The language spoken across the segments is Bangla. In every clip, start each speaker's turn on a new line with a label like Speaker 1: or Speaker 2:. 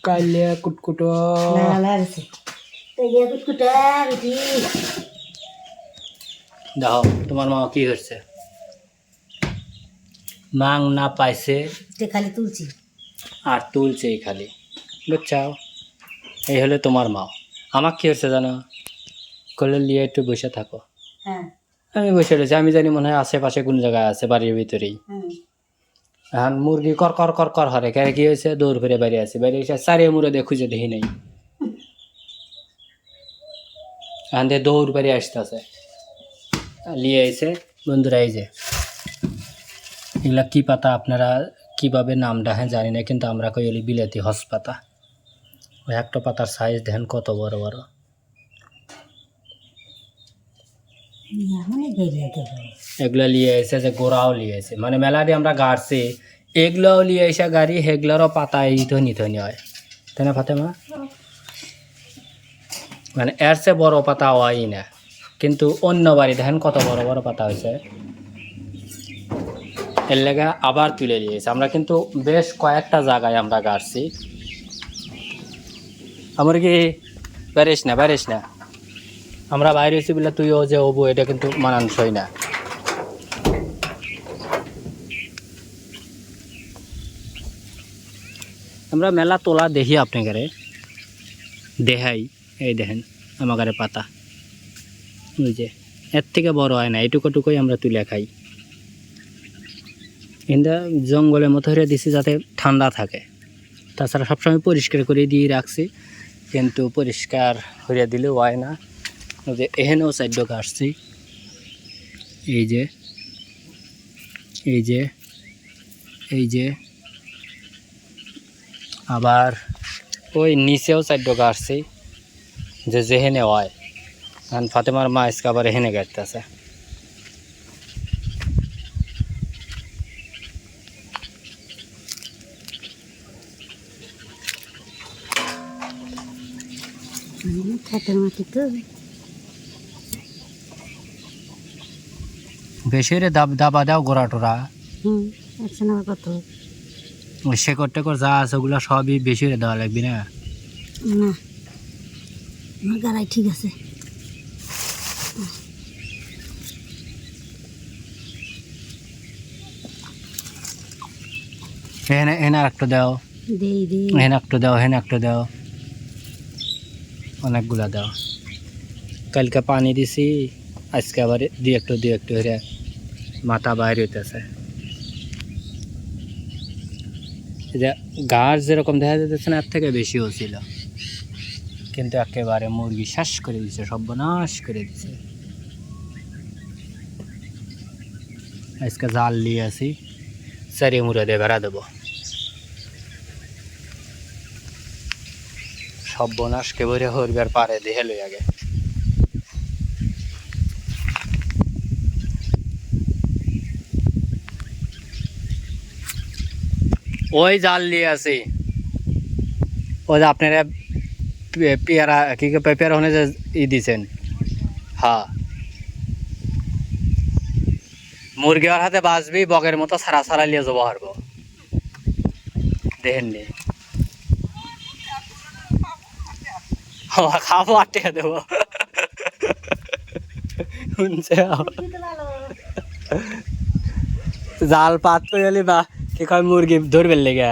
Speaker 1: কালিয়া কুটকুটো দেখো তোমার মা কি করছে, মাং না পাইছে
Speaker 2: খালি তুলছি
Speaker 1: আর তুলছেই খালি, বুঝছাও? এই হলে তোমার মা। আমার কি হচ্ছে জানো, করলে নিয়ে একটু বসে থাকো।
Speaker 2: হ্যাঁ
Speaker 1: আমি বসে রয়েছি, আমি জানি মনে হয় আশেপাশে কোন জায়গায় আছে, বাড়ির ভিতরেই। এখন মুরগি কর কর কর কর হরে কে কি হয়েছে, দৌড় ফিরে বাইরে আছে, বাইরে এসে চারিয়ে মুড়ে দিয়ে খুঁজে দেখি নেই, এখন দিয়ে দৌড় বেরিয়ে আসতেছে, নিয়ে এসে বন্ধুরা এই যে এগুলা কি পাতা আপনারা কিভাবে নাম ডাকেন জানি না, কিন্তু আমরা কই এলি বিলাতি হস পাতা। ওই একটা পাতার সাইজ দেখেন কত বড় বড়। এগুলো নিয়ে এসে যে গোড়াও নিয়ে এসে মানে মেলাটি আমরা গাড়ছি, এগুলোও নিয়ে এসে গাড়ি, সেগুলোরও পাতা এই ধনি ধনি হয়, তাই না ফাতেমা? মানে এর চেয়ে বড় পাতা হয় না, কিন্তু অন্য বাড়ি দেখেন কত বড় বড় পাতা হয়েছে। এর লেগে আবার তুলে নিয়েছে, আমরা কিন্তু বেশ কয়েকটা জায়গায় আমরা গাড়ছি। আমার কি পারিস না, আমরা বাইরে হয়েছি বলে তুইও যে হবো এটা কিন্তু মানানসই না। আমরা মেলা তোলা দেখি আপনাকে দেখাই, এই দেখেন আমার পাতা, ওই যে এর থেকে বড় হয় না, এইটুকুটুকুই আমরা তুলে খাই। কিন্তু জঙ্গলের মতো হয়ে দিছি যাতে ঠান্ডা থাকে, তাছাড়া সবসময় পরিষ্কার করে দিয়ে রাখছি, কিন্তু পরিষ্কার হইয়া দিলেও হয় না। যে এখানেও সাইড কাটছি, এই যে এই যে এই যে আবার ওই নিচেও সাইড কাটছি, যে যেহেনে হয়। কারণ ফাতেমার মা আজকে আবার এখানে কাটতেছে। বেশি রে দাবা দাও গোড়া টোরা,
Speaker 2: কত
Speaker 1: ওই শেকড় টেকড় যা আছে ওগুলো সবই বেশি রে দেওয়া লাগবে না।
Speaker 2: না আমার গাড়াই ঠিক আছে।
Speaker 1: হেনে একটু দাও, হেনে একটু দাও, হেনে একটু দাও, অনেকগুলা দাও। কালকে পানি দিছি, আজকে আবার দুই একটু হয়ে মাথা বাইরে হইতেছে। যে গাছ যেরকম দেখা যেতেছে না, এর থেকে বেশি হচ্ছিল, কিন্তু একেবারে মুরগি শেষ করে দিচ্ছে, সর্বনাশ করে দিচ্ছে। আজকে জাল নিয়ে আসি, চারি মুড়ে দিয়ে বেড়া দেবো। সর্বনাশ কেবরে হরবার পারে দেহে লই আগে। ওই জাল নিয়ে আসি, ওই যে আপনারা পেয়ারা কি পেয়ারা হনে যে দিছেন, হ্যাঁ মুরগি আর হাতে বাঁচবি, বগের মতো সারা সারা লিয়ে যাবো হারবো, দেখেননি? খাবো আটকে দেবো, জাল পাত গেলি বা কি কয় মুরগি ধরবেন লেগে।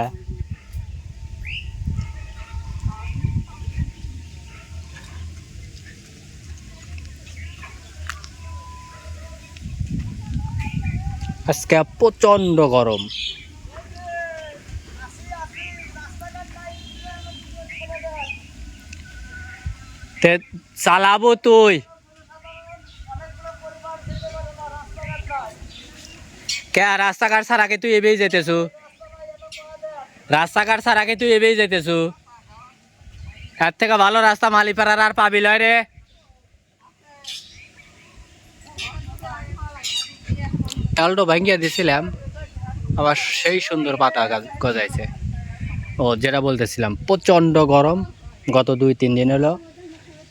Speaker 1: আজকে প্রচন্ড গরম, তে চালাবো তুই কে? রাস্তাঘাট ছাড়াকে তুই এবেই যেতেছু, রাস্তাঘাট ছাড়াকে তুই এবেই যেতেছু, এর থেকে ভালো রাস্তা মালিপাড়ার আর পাবি লয় রে। টালটো ভাঙ্গিয়া দিছিলাম, আবার সেই সুন্দর পাতা গজাইছে। ও যেটা বলতেছিলাম, প্রচণ্ড গরম গত 2-3 দিন হলো,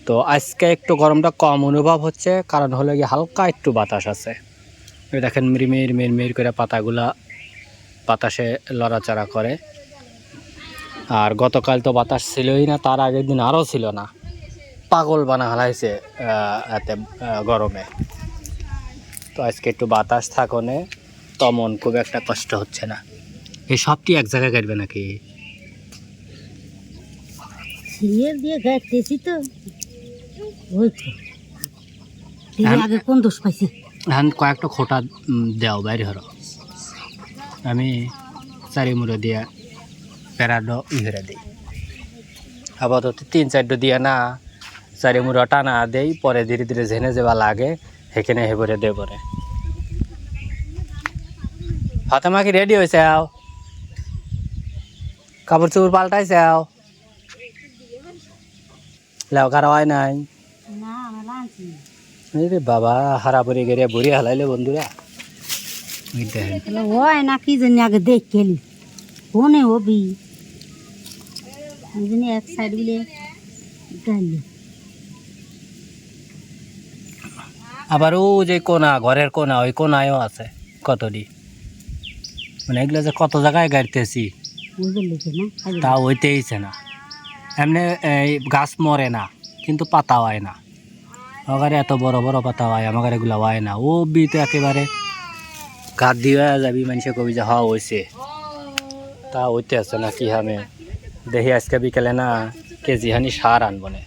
Speaker 1: তো আজকে একটু গরমটা কম অনুভব হচ্ছে, কারণ হলো গিয়ে হালকা একটু বাতাস আছে। ওই দেখেন মিরমির মিরমির করে পাতাগুলা বাতাসে লড়াচড়া করে। আর গতকাল তো বাতাস ছিলই না, তার আগের দিন আরও ছিল না, পাগল বানা হালাইছে এতে গরমে। তো আজকে একটু বাতাস থাকনে তেমন খুব একটা কষ্ট হচ্ছে না। এই সবটি এক জায়গায় কাটবে নাকি?
Speaker 2: সিরিয়াল দিয়ে গাইতেছি তো, ওই তো আগে কোন দোষ পাইছি।
Speaker 1: এখন কয়েকটা খোটা দেও বাইরে হলো, আমি চারি মুড়ো দিয়া প্যারাডো ইহরে দিই। আপাতত 3-4 দিয়া না চারি মুড়ো টানা দেই, পরে ধীরে ধীরে ঝেনে যাওয়া লাগে সেখানে হেবরে দে পরে। ফাতেমা কি রেডি হয়েছে? আও কাপড় চোপড় পাল্টাইছে? আও লেও কারা হয় নাই?
Speaker 2: না আমার আনছি
Speaker 1: রে বাবা, হারাপুরি গেরিয়া বুড়ি হালাইলে বন্ধুরা।
Speaker 2: ওই না কি জানি আগে দেখ গেলি কোনে হবি জানি এক সাইড গুলে গাইলি।
Speaker 1: আবার ও যে কোনা, ঘরের কোনা, ওই কোনায়ও আছে কতটি, মানে এগুলো যে কত জায়গায় গাড়তেছি
Speaker 2: বুঝলি কি না
Speaker 1: তা হইতেইছে না। এমনি এই গাছ মরে না কিন্তু পাতা হয় না, আমার এত বড় বড় পাতা হয়, আমার এগুলো হয় না। ও বি তো একেবারে গাছ দিয়ে যাবি, মানুষে কবি যে হওয়া হয়েছে, তা হইতে আছে না কি। আমি দেখি আজকে বিকেলে না কেজি হানি সার আনবো না।